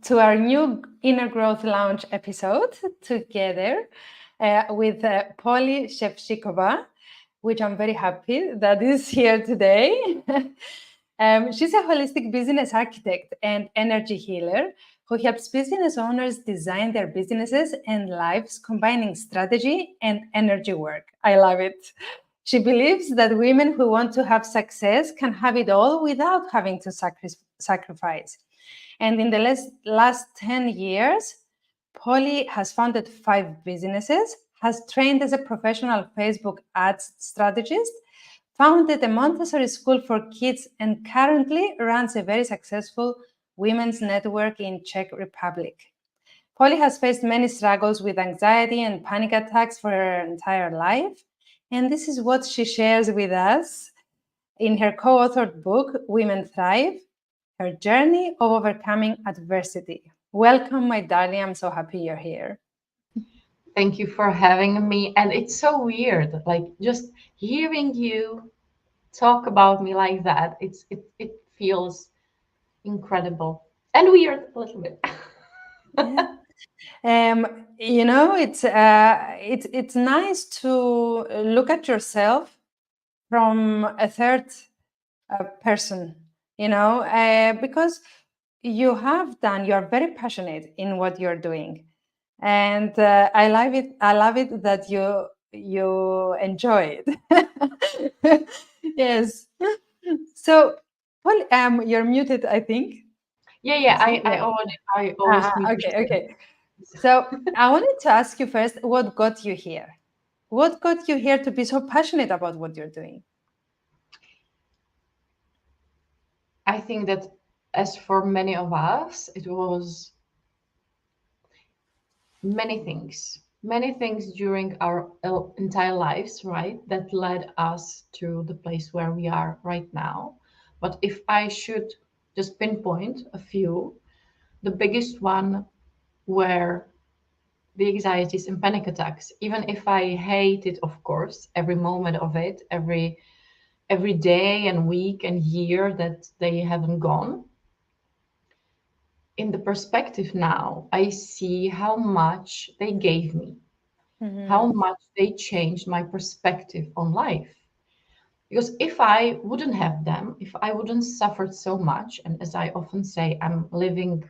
to our new Inner Growth Lounge episode together with Polly Shevchikova, which I'm very happy that is here today. She's a holistic business architect and energy healer who helps business owners design their businesses and lives combining strategy and energy work. I love it. She believes that women who want to have success can have it all without having to sacrifice. And in the last 10 years, Polly has founded 5 businesses, has trained as a professional Facebook ads strategist, founded a Montessori school for kids, and currently runs a very successful women's network in Czech Republic. Polly has faced many struggles with anxiety and panic attacks for her entire life. And this is what she shares with us in her co-authored book, Women Thrive, her journey of overcoming adversity. Welcome, my darling. I'm so happy you're here. Thank you for having me. And it's so weird, like just hearing you talk about me like that. It feels incredible and weird a little bit. It's nice to look at yourself from a third person, because you're very passionate in what you're doing, and I love it that you enjoy it. Yes. So, Paul, you're muted, I think. Yeah. I always meet. Okay. So I wanted to ask you first, what got you here? What got you here to be so passionate about what you're doing? I think that as for many of us, it was many things during our entire lives, right, that led us to the place where we are right now. But if I should just pinpoint a few, the biggest one were the anxieties and panic attacks. Even if I hate it, of course, every moment of it, every day and week and year that they haven't gone, in the perspective now, I see how much they gave me, how much they changed my perspective on life. Because if I wouldn't have them, if I wouldn't suffered so much, and as I often say, I'm living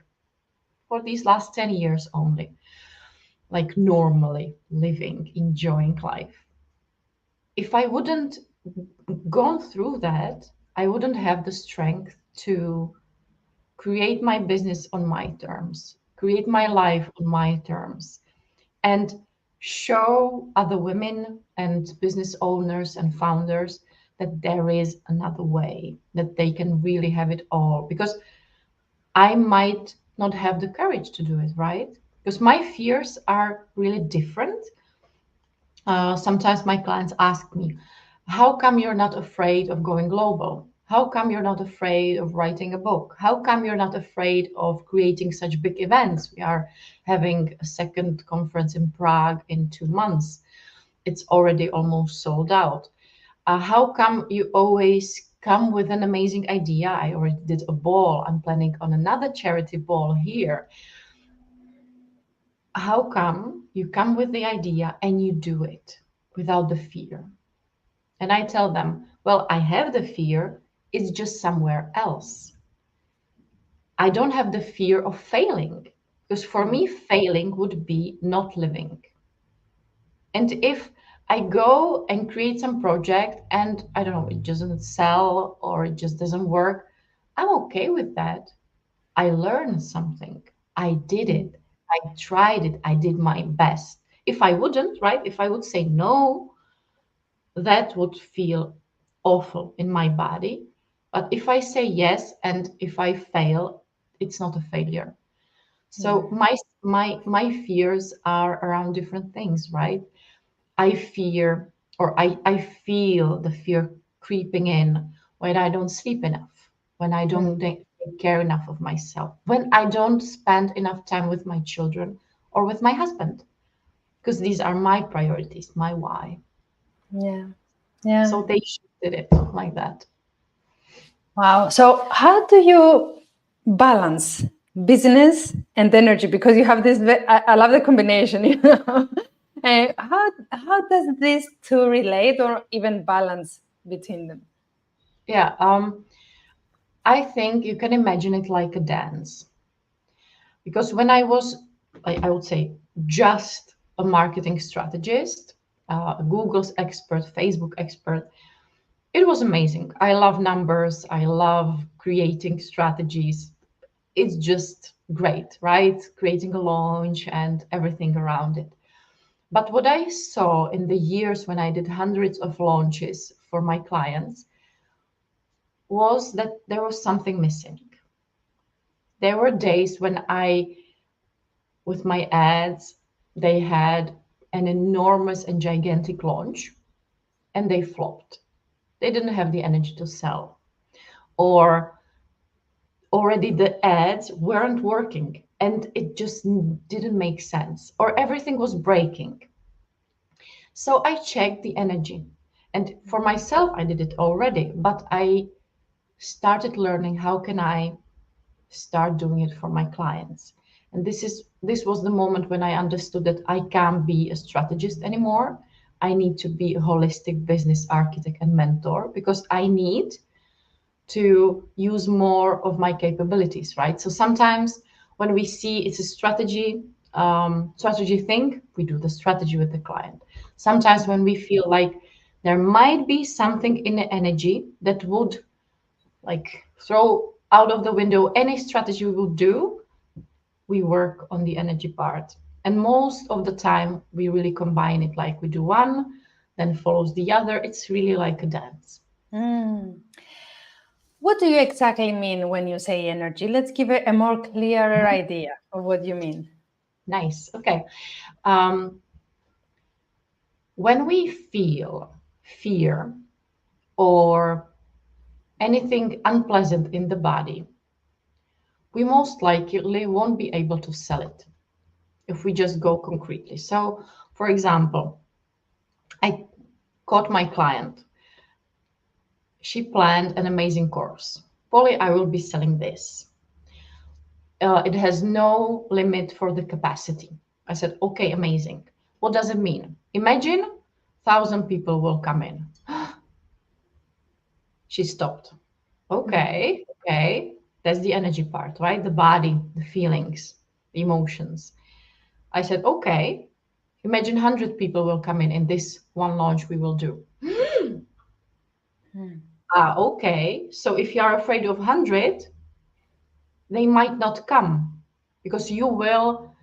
for these last 10 years only, like normally living, enjoying life. If I wouldn't gone through that, I wouldn't have the strength to create my business on my terms, create my life on my terms, and show other women and business owners and founders that there is another way, that they can really have it all. Because I might not have the courage to do it, right? Because my fears are really different. Sometimes my clients ask me, how come you're not afraid of going global? How come you're not afraid of writing a book? How come you're not afraid of creating such big events? We are having a second conference in Prague in 2 months. It's already almost sold out. How come you always come with an amazing idea? I already did a ball. I'm planning on another charity ball here. How come you come with the idea and you do it without the fear? And I tell them, well, I have the fear, it's just somewhere else. I don't have the fear of failing, because for me, failing would be not living. And if I go and create some project and I don't know, it doesn't sell or it just doesn't work, I'm okay with that. I learned something. I did it. I tried it. I did my best. If I wouldn't, right? If I would say no, that would feel awful in my body. But if I say yes and if I fail, it's not a failure. So my fears are around different things, right? I fear or I feel the fear creeping in when I don't sleep enough, when I don't take care enough of myself, when I don't spend enough time with my children or with my husband, because these are my priorities, my why. Yeah. So they shifted it like that. Wow. So how do you balance business and energy, because you have this. I love the combination. You know, how does these two relate or even balance between them? Yeah, I think you can imagine it like a dance. Because when I was, I would say, just a marketing strategist, a Google's expert, Facebook expert, it was amazing. I love numbers. I love creating strategies. It's just great, right? Creating a launch and everything around it. But what I saw in the years when I did hundreds of launches for my clients was that there was something missing. There were days when with my ads, they had an enormous and gigantic launch and they flopped. They didn't have the energy to sell, or already the ads weren't working and it just didn't make sense, or everything was breaking. So I checked the energy. And for myself, I did it already, but I started learning how can I start doing it for my clients. And this was the moment when I understood that I can't be a strategist anymore. I need to be a holistic business architect and mentor, because I need to use more of my capabilities, right? So sometimes when we see it's a strategy thing, we do the strategy with the client. Sometimes when we feel like there might be something in the energy that would like throw out of the window any strategy we would do, we work on the energy part. And most of the time, we really combine it, like we do one, then follows the other. It's really like a dance. Mm. What do you exactly mean when you say energy? Let's give it a more clearer idea of what you mean. Nice. Okay. Um, when we feel fear or anything unpleasant in the body, we most likely won't be able to sell it if we just go concretely. So, for example, I caught my client. She planned an amazing course. Polly, I will be selling this. It has no limit for the capacity. I said, okay, amazing. What does it mean? Imagine 1,000 people will come in. She stopped. Okay, okay. That's the energy part, right? The body, the feelings, the emotions. I said, okay, imagine 100 people will come in this one launch we will do. Okay. So if you are afraid of 100, they might not come because you will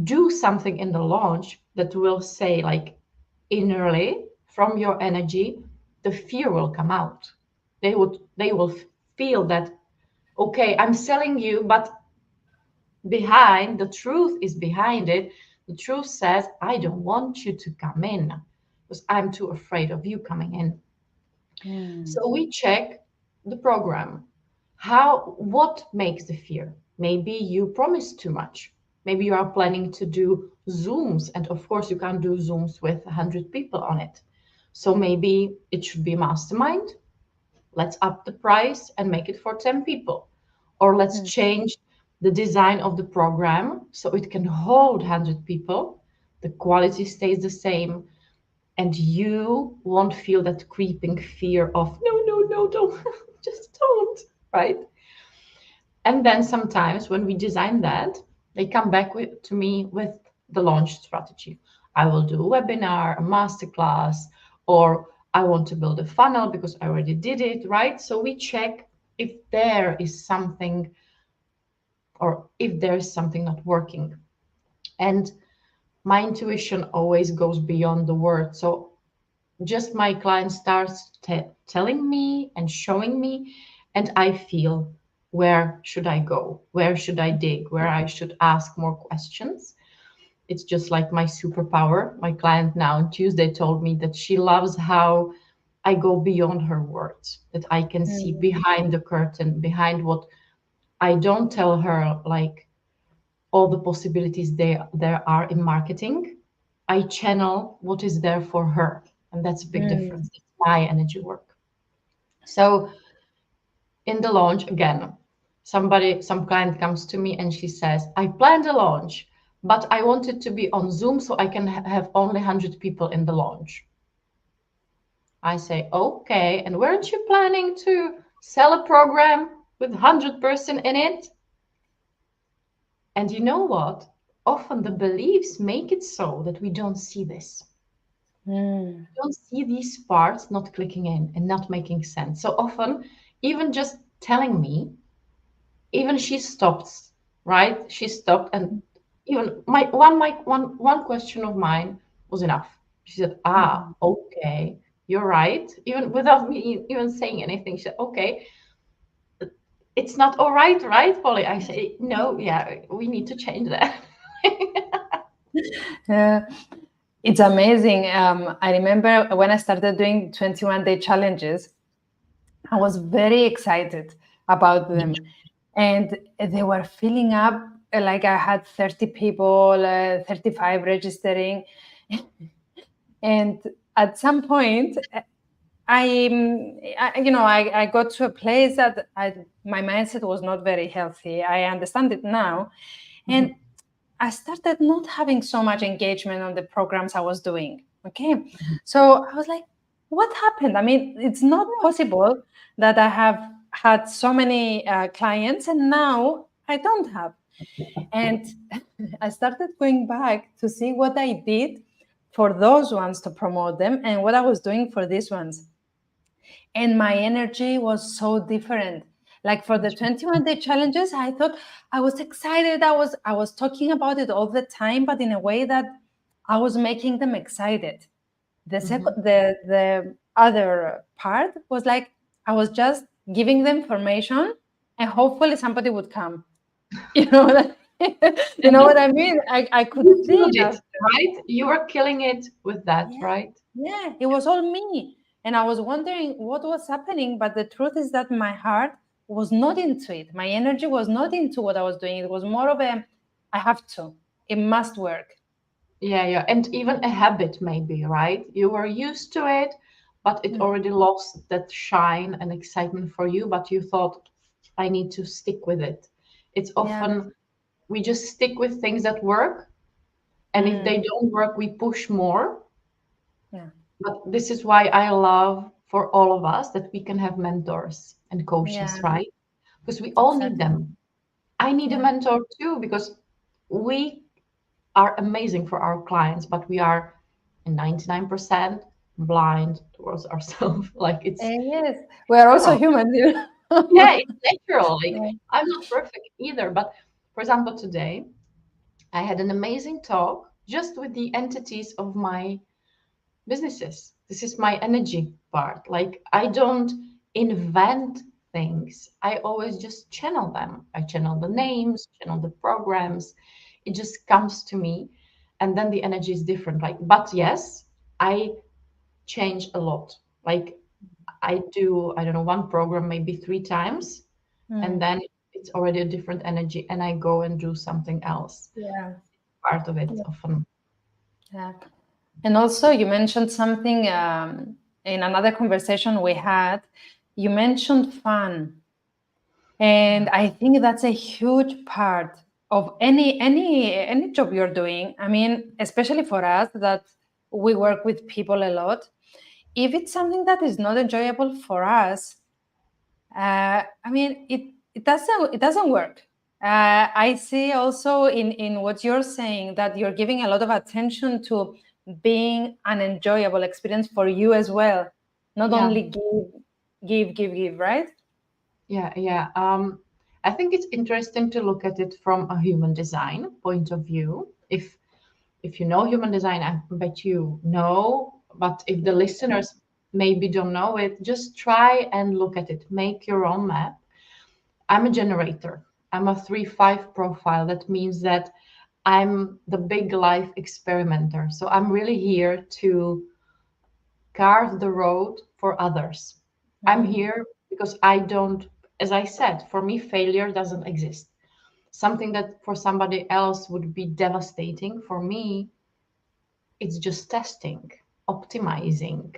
do something in the launch that will say, like, innerly from your energy, the fear will come out. They will feel that, okay, I'm selling you, but behind the truth is behind it. The truth says, I don't want you to come in because I'm too afraid of you coming in. So we check the program. What makes the fear? Maybe you promised too much. Maybe you are planning to do Zooms, and of course you can't do Zooms with 100 people on it. So maybe it should be mastermind. Let's up the price and make it for 10 people. Or let's change the design of the program so it can hold 100 people. The quality stays the same, and you won't feel that creeping fear of no, no, no, don't, just don't, right? And then sometimes when we design that, they come back to me with the launch strategy. I will do a webinar, a masterclass, or I want to build a funnel because I already did it, right? So we check if there is something, or if there is something not working. And my intuition always goes beyond the word. So just my client starts telling me and showing me, and I feel, where should I go, where should I dig, where I should ask more questions. It's just like my superpower. My client now on Tuesday told me that she loves how I go beyond her words, that I can see behind the curtain, behind what I don't tell her, like all the possibilities there are in marketing. I channel what is there for her. And that's a big difference. It's my energy work. So in the launch, again, some client comes to me and she says, I planned a launch, but I want it to be on Zoom so I can have only 100 people in the launch. I say, okay, and weren't you planning to sell a program with 100% in it? And you know what? Often the beliefs make it so that we don't see this. Mm. We don't see these parts not clicking in and not making sense. So often, even just telling me, even she stopped, right? She stopped, and even one question of mine was enough. She said, "Ah, Mhm. okay, you're right." Even without me even saying anything, she said, "Okay, it's not all right, right, Polly?" I say, "No, yeah, we need to change that." Uh, it's amazing. I remember when I started doing 21-day challenges, I was very excited about them. And they were filling up, like I had 30 people, 35 registering. And at some point, I got to a place that my mindset was not very healthy. I understand it now. And Mhm. I started not having so much engagement on the programs I was doing. Okay. So I was like, what happened? I mean, it's not possible that I have had so many clients and now I don't have. And I started going back to see what I did for those ones to promote them and what I was doing for these ones. And my energy was so different. Like for the 21-day challenges, I thought I was excited. I was talking about it all the time, but in a way that I was making them excited. The Mhm. second, the other part was like I was just giving them information, and hopefully somebody would come. You know what you know what I mean? I could You see killed it it, after. right? You were killing it with that, Yeah, right? yeah, it was all me. And I was wondering what was happening, but the truth is that my heart was not into it. My energy was not into what I was doing. It was more of a, I have to, it must work. Yeah, yeah. And even a habit, maybe, right? You were used to it, but it Mm. already lost that shine and excitement for you, but you thought, I need to stick with it. It's Yeah. often we just stick with things that work, and if they Mm. don't work, we push more. Yeah. But this is why I love for all of us that we can have mentors and Yeah. coaches, right? Because we all need Exactly. them. I need a Yeah. mentor too, because we are amazing for our clients, but we are 99% blind towards ourselves. Like it's Yes. We are also normal. human. Yeah, it's natural. Like Yeah. I'm not perfect either. But for example, today I had an amazing talk just with the entities of my businesses. This is my energy part. Like I don't invent things. I always just channel them. I channel the names, channel the programs. It just comes to me, and then the energy is different. Like, but yes, I change a lot. Like I do, I don't know, one program maybe 3 times, and Mm. then it's already a different energy, and I go and do something else. Yeah. Part of it Yeah. often. Yeah. And also, you mentioned something in another conversation we had. You mentioned fun, and Yeah. I think that's a huge part of any job you're doing. I mean, especially for us that we work with people a lot. If it's something that is not enjoyable for us, I mean, it doesn't work. I see also in what you're saying that you're giving a lot of attention to being an enjoyable experience for you as well, not Yeah. only give, right? Yeah, yeah. I think it's interesting to look at it from a human design point of view. If you know human design, I bet you know, but if the listeners maybe don't know it, just try and look at it. Make your own map. I'm a generator. I'm a 3-5 profile. That means that I'm the big life experimenter. So I'm really here to carve the road for others. I'm Mm. here because I don't, as I said, for me, failure doesn't exist. Something that for somebody else would be devastating, for me, it's just testing, optimizing,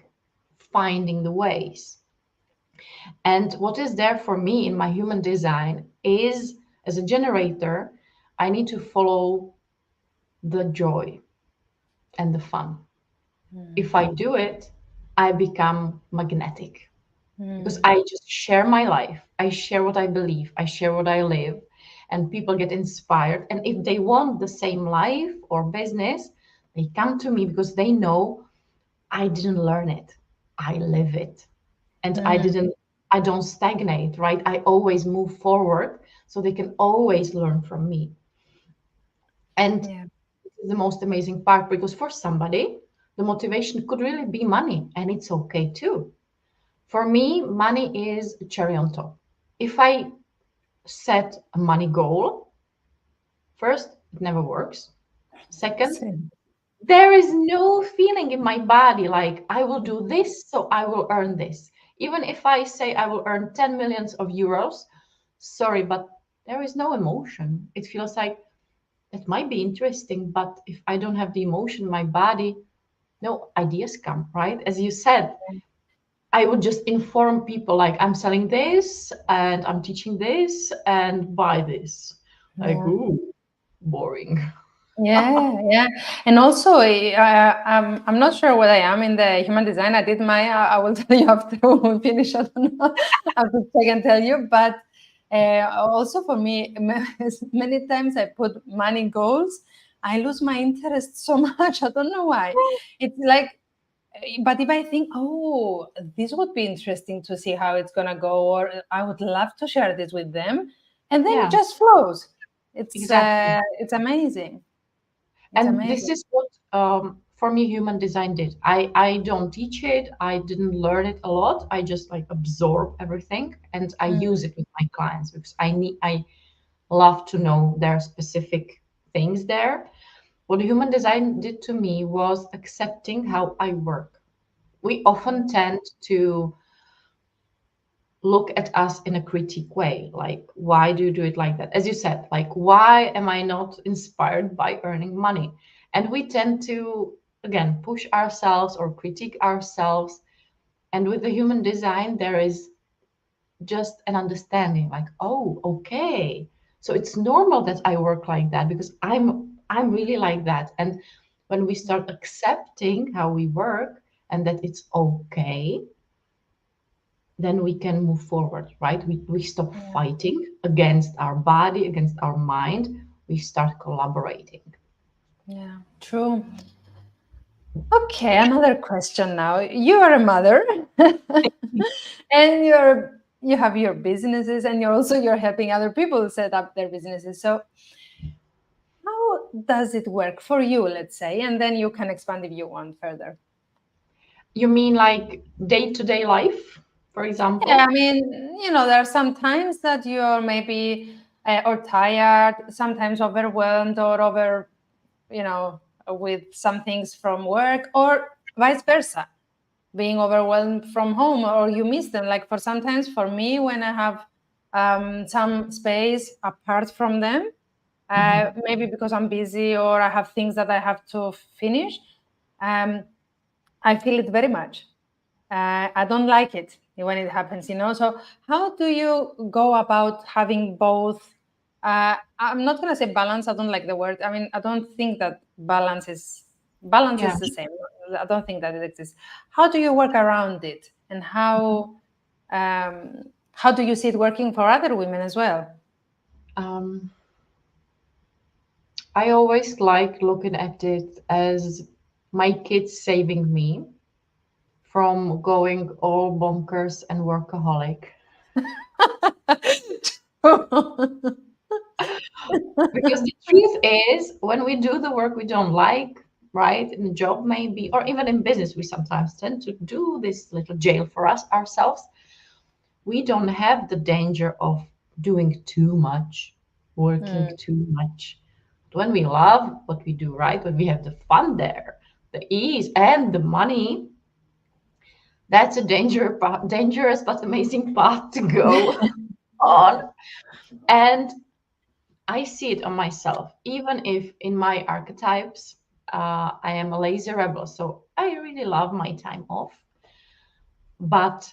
finding the ways. And what is there for me in my human design is, as a generator, I need to follow the joy and the fun. If I do it, I become magnetic because I just share my life. I share what I believe. I share what I live, and people get inspired. And if they want the same life or business, they come to me because they know I didn't learn it. I live it. And I don't stagnate, right? I always move forward so they can always learn from me. And Yeah. this is the most amazing part because for somebody, the motivation could really be money, and it's okay too. For me, money is a cherry on top. If I set a money goal, first, it never works. Second, Same. there is no feeling in my body like I will do this, so I will earn this. Even if I say I will earn 10 millions of euros, sorry, but there is no emotion. It feels like it might be interesting, but if I don't have the emotion in my body, no ideas come, right? As you said, I would just inform people like I'm selling this and I'm teaching this and buy this. Like, Yeah. ooh, boring. Yeah, yeah, and also I'm not sure what I am in the human design. I did my. I will tell you after we finish. I don't know. I have to check and tell you. But also for me, many times I put money goals. I lose my interest so much. I don't know why. It's like, but if I think, oh, this would be interesting to see how it's gonna go, or I would love to share this with them, and then it Yeah, just flows. exactly. It's amazing. It's And this amazing. is what for me human design did. I don't teach it. I didn't learn it a lot. I just like absorb everything and I use it with my clients because I love to know their specific things there. What human design did to me was accepting how I work. We often tend to look at us in a critique way, like why do you do it like that, as you said, like why am I not inspired by earning money, and we tend to again push ourselves or critique ourselves. And with the human design there is just an understanding like, oh, okay, so it's normal that I work like that because I'm really like that. And when we start accepting how we work and that it's okay, then we can move forward, right? We stop Yeah, fighting against our body, against our mind. We start collaborating. yeah, true. Okay, another question now. You are a mother, and you have your businesses, and you're helping other people set up their businesses. So how does it work for you, let's say, and then you can expand if you want further. You mean like day-to-day life, for Yeah, I example? mean, there are some times that you're maybe or tired, sometimes overwhelmed or you know, with some things from work, or vice versa, being overwhelmed from home, or you miss them. Like for sometimes for me, when I have some space apart from them, Mhm. maybe because I'm busy or I have things that I have to finish, um, I feel it very much. I don't like it when it happens. So how do you go about having both? I'm not going to say balance. I don't like the word. I mean, I don't think that balance is Yeah. the same. I don't think that it exists. How do you work around it, and how do you see it working for other women as well? Um, I always like looking at it as my kids saving me from going all bonkers and workaholic. Because the truth is, when we do the work we don't like, right, in the job maybe, or even in business, we sometimes tend to do this little jail for us ourselves. We don't have the danger of doing too much, working Mm, too much. But when we love what we do, right, when we have the fun there, the ease and the money, that's a dangerous but amazing path to go on. And I see it on myself, even if in my archetypes, I am a lazy rebel. So I really love my time off, but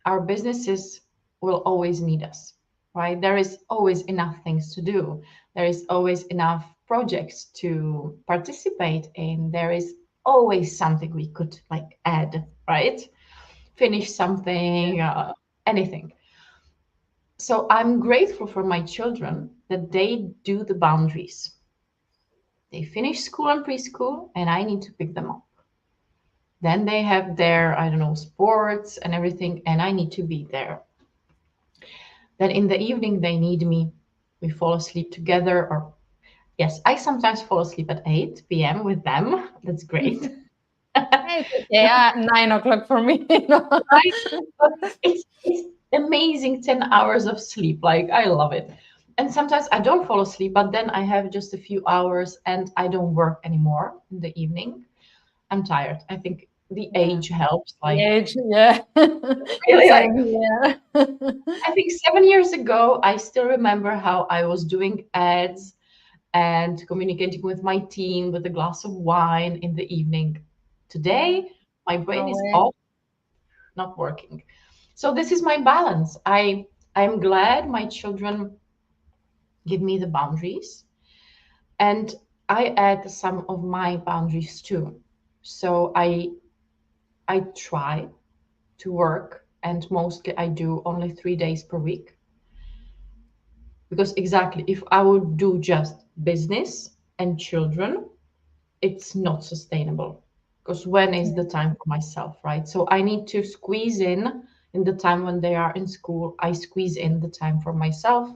our businesses will always need us, right? There is always enough things to do. There is always enough projects to participate in. There is always something we could like add, right? Finish something, anything. So I'm grateful for my children that they do the boundaries. They finish school and preschool, and I need to pick them up. Then they have their, I don't know, sports and everything, and I need to be there. Then in the evening, they need me. We fall asleep together, or yes, I sometimes fall asleep at 8 p.m. with them. That's great. It's okay. 9 o'clock for me. Right? But it's amazing 10 hours of sleep. Like I love it. And sometimes I don't fall asleep, but then I have just a few hours and I don't work anymore in the evening. I'm tired. I think the Yeah. age helps. The Like age, yeah. really, like Same here. I think 7 years ago, I still remember how I was doing ads and communicating with my team with a glass of wine in the evening. Yeah. Today, my brain No is way. off, not working. So this is my balance. I'm glad my children give me the boundaries, and I add some of my boundaries too. So I try to work, and mostly I do only 3 days per week, because exactly if I would do just business and children, it's not sustainable, because when is Yeah. the time for myself, right? So I need to squeeze in the time when they are in school. I squeeze in the time for myself,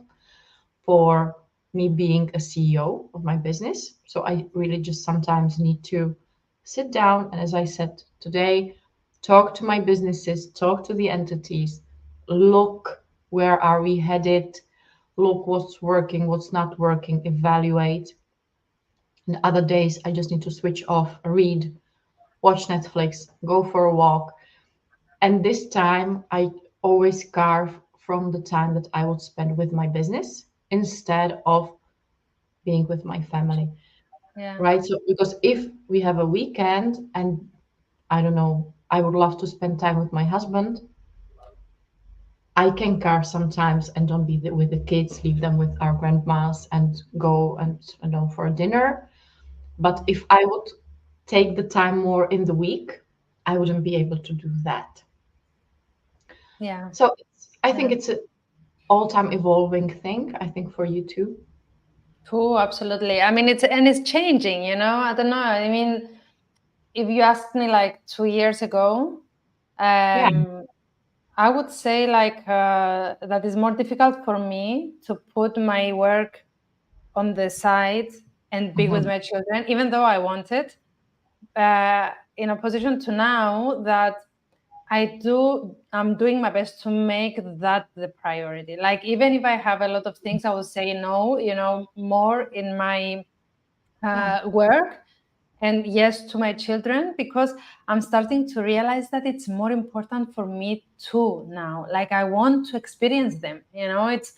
for me being a CEO of my business. So I really just sometimes need to sit down and, as I said today, talk to my businesses, talk to the entities, look where are we headed, look what's working, what's not working, evaluate. And other days I just need to switch off, read, watch Netflix, go for a walk. And this time I always carve from the time that I would spend with my business instead of being with my family, Yeah. right? So because if we have a weekend and I don't know, I would love to spend time with my husband, I can carve sometimes and don't be with the kids, leave them with our grandmas and go and for a dinner. But if I would take the time more in the week, I wouldn't be able to do that. Yeah. So I think Yeah. it's an all-time evolving thing. I think for you too. Cool. Absolutely. I mean, it's changing. I don't know. I mean, if you asked me like 2 years ago, Yeah. um, I would say like that is more difficult for me to put my work on the side and be with Mhm. my children, even though I want it. In opposition to now that I'm doing my best to make that the priority. Like even if I have a lot of things, I will say no, more in my Yeah. work and yes to my children, because I'm starting to realize that it's more important for me too now. Like I want to experience them. It's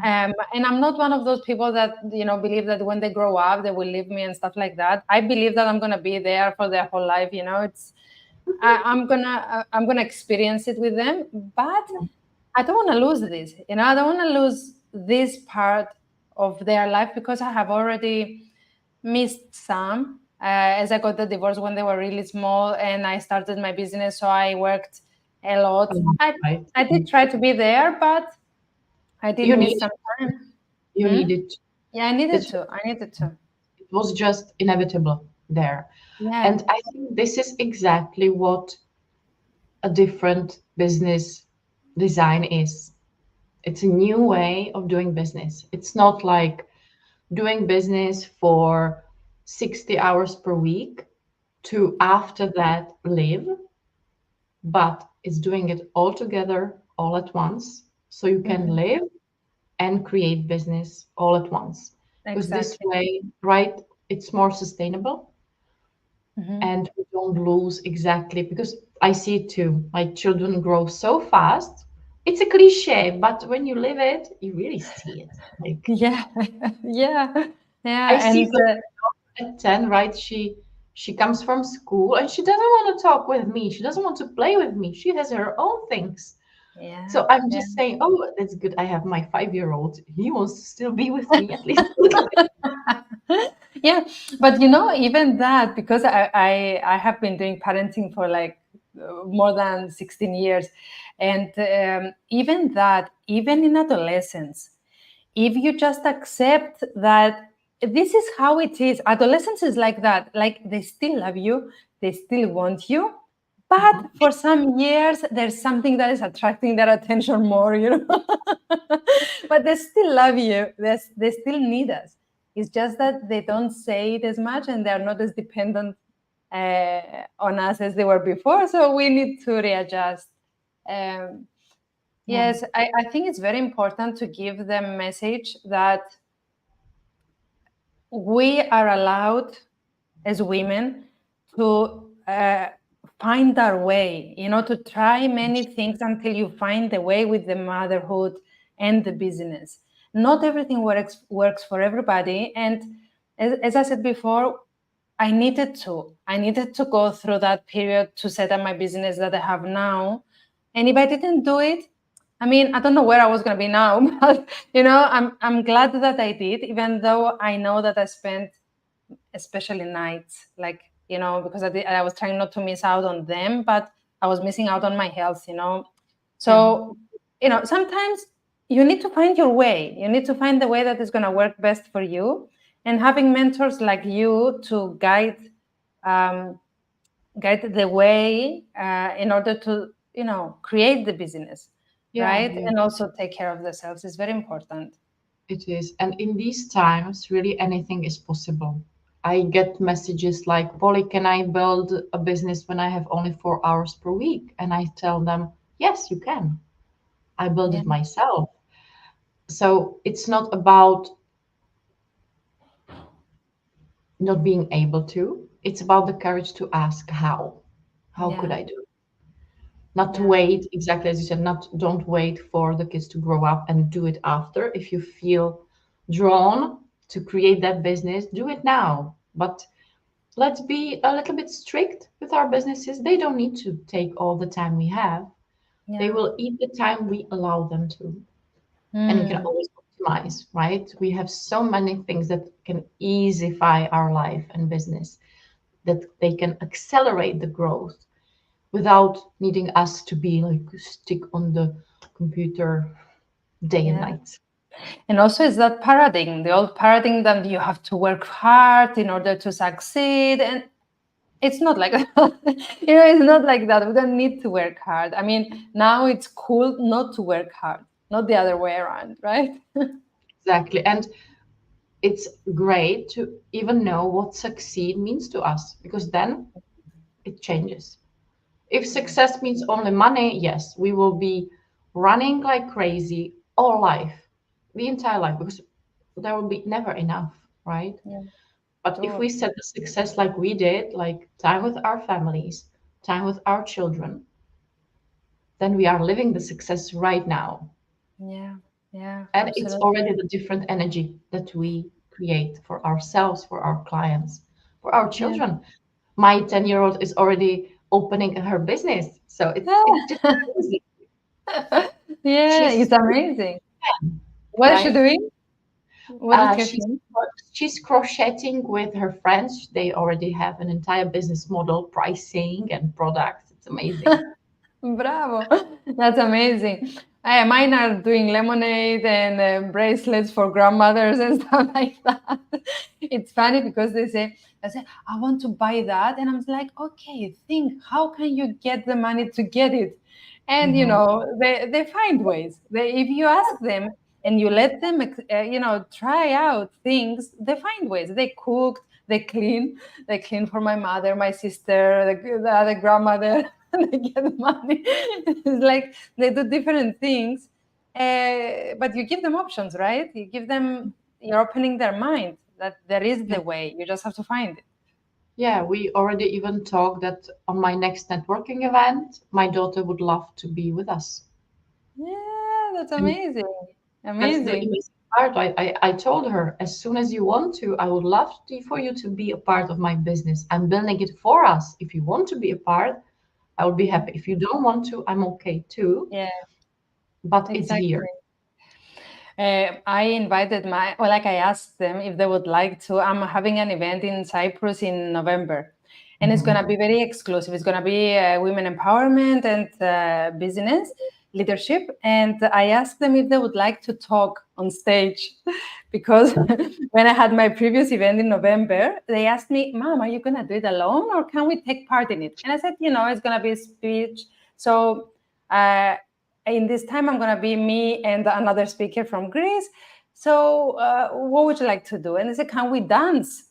and I'm not one of those people that believe that when they grow up they will leave me and stuff like that. I believe that I'm gonna be there for their whole life. I'm gonna experience it with them, but I don't want to lose this. I don't want to lose this part of their life because I have already missed some. As I got the divorce when they were really small, and I started my business, so I worked a lot. I Right. I did try to be there, but I did You miss need some time. you Hmm? needed. Yeah, I needed It's to. I needed to. it was just inevitable there. Yeah. And I think this is exactly what a different business design is. It's a new way of doing business. It's not like doing business for 60 hours per week to after that live, but it's doing it all together all at once so you can Hmm. live and create business all at once. Because this Exactly. way, right, it's more sustainable Hmm. and we don't lose exactly, because I see it too. My children grow so fast. It's a cliche, but when you live it, you really see it. Like Yeah. Yeah. I Yeah. see And her at 10, right? She comes from school and she doesn't want to talk with me. She doesn't want to play with me. She has her own things. Yeah. So I'm Yeah. just saying, oh, that's good. I have my 5-year-old. He wants to still be with me at least a little bit. Yeah, but even that, because I have been doing parenting for like more than 16 years, and even that, even in adolescence, if you just accept that this is how it is, adolescence is like that, like they still love you, they still want you, but Mhm. for some years there's something that is attracting their attention more, but they still love you, they still need us. It's just that they don't say it as much and they're not as dependent on us as they were before, so we need to readjust. um, Yeah, Yes, I think it's very important to give them message that we are allowed as women to find our way, to try many things until you find the way with the motherhood and the business. Not everything works for everybody. And as I said before, I needed to go through that period to set up my business that I have now. And if I didn't do it, I mean, I don't know where I was going to be now, but I'm glad that I did, even though I know that I spent, especially nights, like, because I was trying not to miss out on them, but I was missing out on my health. yeah, So, sometimes you need to find your way. You need to find the way that is going to work best for you. And having mentors like you to um, guide the way in order to, create the business, yeah. right? And also take care of themselves is very important. It is. And in these times, really anything is possible. I get messages like, Polly, can I build a business when I have only 4 hours per week? And I tell them, yes, you can. I built Yeah, it myself. So it's not about not being able to, it's about the courage to ask how. How could yeah, I do it? Not to yeah, wait, exactly as you said, not don't wait for the kids to grow up and do it after. If you feel drawn to create that business, do it now. But let's be a little bit strict with our businesses. They don't need to take all the time we have. They yeah. will eat the time we allow them to. And we can Mm, always optimize, right? We have so many things that can easify our life and business, that they can accelerate the growth without needing us to be like stick on the computer day and yeah. night. And also, it's that paradigm, the old paradigm that you have to work hard in order to succeed. And it's not like that. It's not like that. We don't need to work hard. I mean, now it's cool not to work hard, not the other way around, right? Exactly. And it's great to even know what succeed means to us, because then it changes. If Yeah. success means only money, yes, we will be running like crazy all life, the entire life, because there will be never enough, right? Yeah. But if we Sure. set the success like we did, like time with our families, time with our children, then we are living the success right now. Yeah. Yeah. And it's Absolutely. already the different energy that we create for ourselves, for our clients, for our Yeah. children. My 10-year-old is already opening her business. So it's just amazing. Yeah. She's It's amazing. What is she right. doing? What is She's Christian? she's crocheting with her friends. They already have an entire business model, pricing and products. It's amazing. Bravo. That's amazing. Mine are doing lemonade and bracelets for grandmothers and stuff like that. It's funny because I say, I want to buy that. And I'm like, okay, think, how can you get the money to get it? And, Mhm. they find ways. If you ask them and you let them, try out things, they find ways. They cooked, they clean for my mother, my sister, the other grandmother. They get money. It's like they do different things, but you give them options, right? You're opening their mind that there is Yeah. the way. You just have to find it. Yeah, we already even talked that on my next networking event, my daughter would love to be with us. Yeah, that's And amazing. that's the Amazing. amazing part. I told her, as soon as you want to, I would love for you to be a part of my business. I'm building it for us. If you want to be a part, I will be Yeah, happy. If you don't want to, I'm okay too. yeah, but it's Exactly. here. I invited like I asked them if they would like to. I'm having an event in Cyprus in November, and it's going to Mhm. be very exclusive. It's going to be women empowerment and business leadership. And I asked them if they would like to talk on stage because when I had my previous event in November, they asked me, Mom, are you going to do it alone or can we take part in it? And I said, it's going to be a speech. So, in this time, I'm going to be me and another speaker from Greece. So, what would you like to do? And they said, can we dance?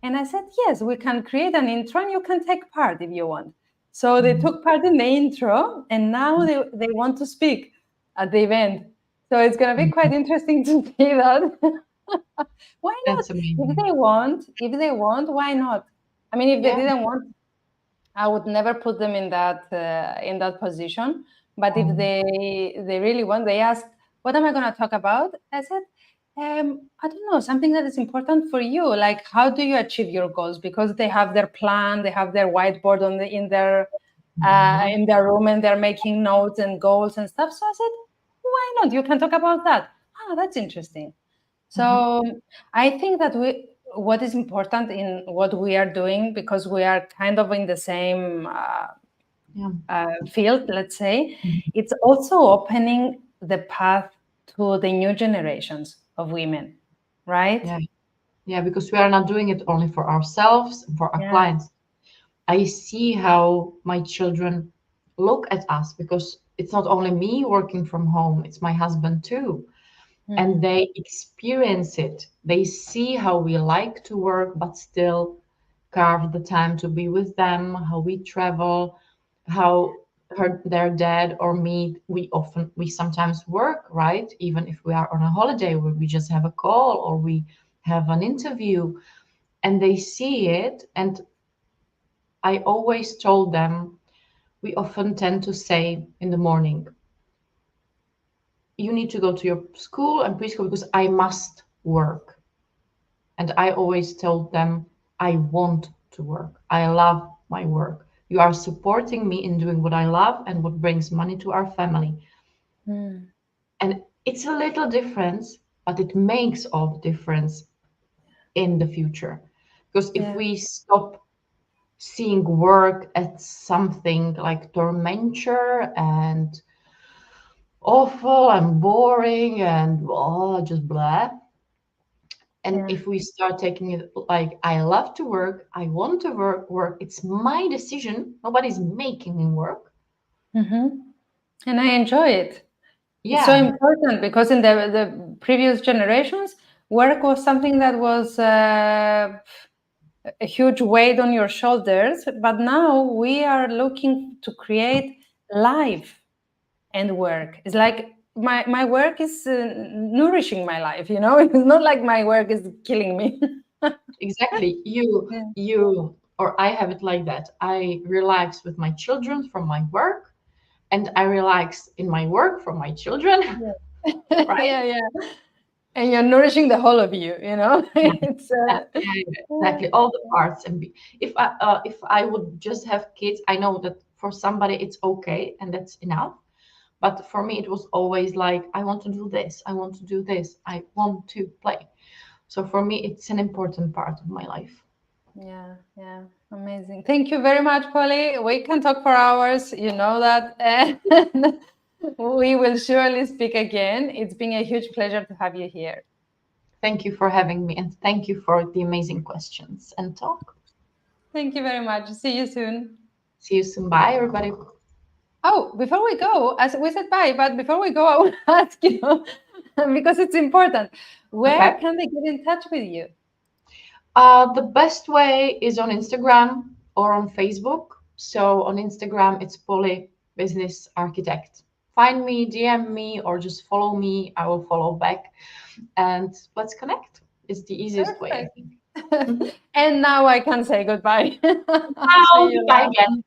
And I said, yes, we can create an intro and you can take part if you want. So they took part in the intro and now they want to speak at the event. So it's going to be quite interesting to see that. Why not? That's amazing. If they want, why not? I mean, if they Yeah. didn't want, I would never put them in that position. But if Mm. they really want, they ask, "What am I going to talk about?" I said, "I don't know, something that is important for you. Like, how do you achieve your goals?" Because they have their plan, they have their whiteboard Mhm. in their room, and they're making notes and goals and stuff. So I said, "Why not? You can talk about that." Ah, that's interesting. Mhm. So I think that what is important in what we are doing, because we are kind of in the same Yeah. field, let's say, Mhm. it's also opening the path to the new generations of women, right? Yeah. Yeah, because we are not doing it only for ourselves and for our Yeah. clients. I see how my children look at us because it's not only me working from home, it's my husband too. And Mm. they experience it. They see how we like to work, but still carve the time to be with them, how we travel, how their dad or me, we sometimes work, right? Even if we are on a holiday where we just have a call or we have an interview and they see it. And I always told them, we often tend to say in the morning, you need to go to your school and preschool because I must work. And I always told them, I want to work. I love my work. You are supporting me in doing what I love and what brings money to our family. Mm. And it's a little difference, but it makes all the difference in the future. Because if Yeah. we stop seeing work as something like tormenture and awful and boring and just blah. And Yeah. if we start taking it like, I love to work, I want to work, it's my decision. Nobody's making me work. Hmm. And I enjoy it. It's so Yeah, important because in the previous generations, work was something that was a huge weight on your shoulders. But now we are looking to create life and work. It's like my work is nourishing my life. It's not like my work is killing me. exactly. Yeah. Or I have it like that. I relax with my children from my work, and I relax in my work from my children, Yeah. right? Yeah, yeah. And you're nourishing the whole of you. Yeah, It's yeah, exactly. All the parts. And if I would just have kids, I know that for somebody it's okay and that's enough. But for me, it was always like, I want to do this, I want to do this, I want to play. So for me, it's an important part of my life. yeah, yeah, amazing. Thank you very much, Polly. We can talk for hours, you know that. And we will surely speak again. It's been a huge pleasure to have you here. Thank you for having me and thank you for the amazing questions and talk. Thank you very much. See you soon. See you soon. Bye, everybody. Oh, before we go, as we said bye, but before we go, I want to ask you, because it's important, where Okay. can they get in touch with you? The best way is on Instagram or on Facebook. So on Instagram, it's Polly Business Architect. Find me, DM me, or just follow me. I will follow back and let's connect. It's the easiest way, I Perfect. think. Mhm. And now I can say goodbye. Wow, See you goodbye now. again.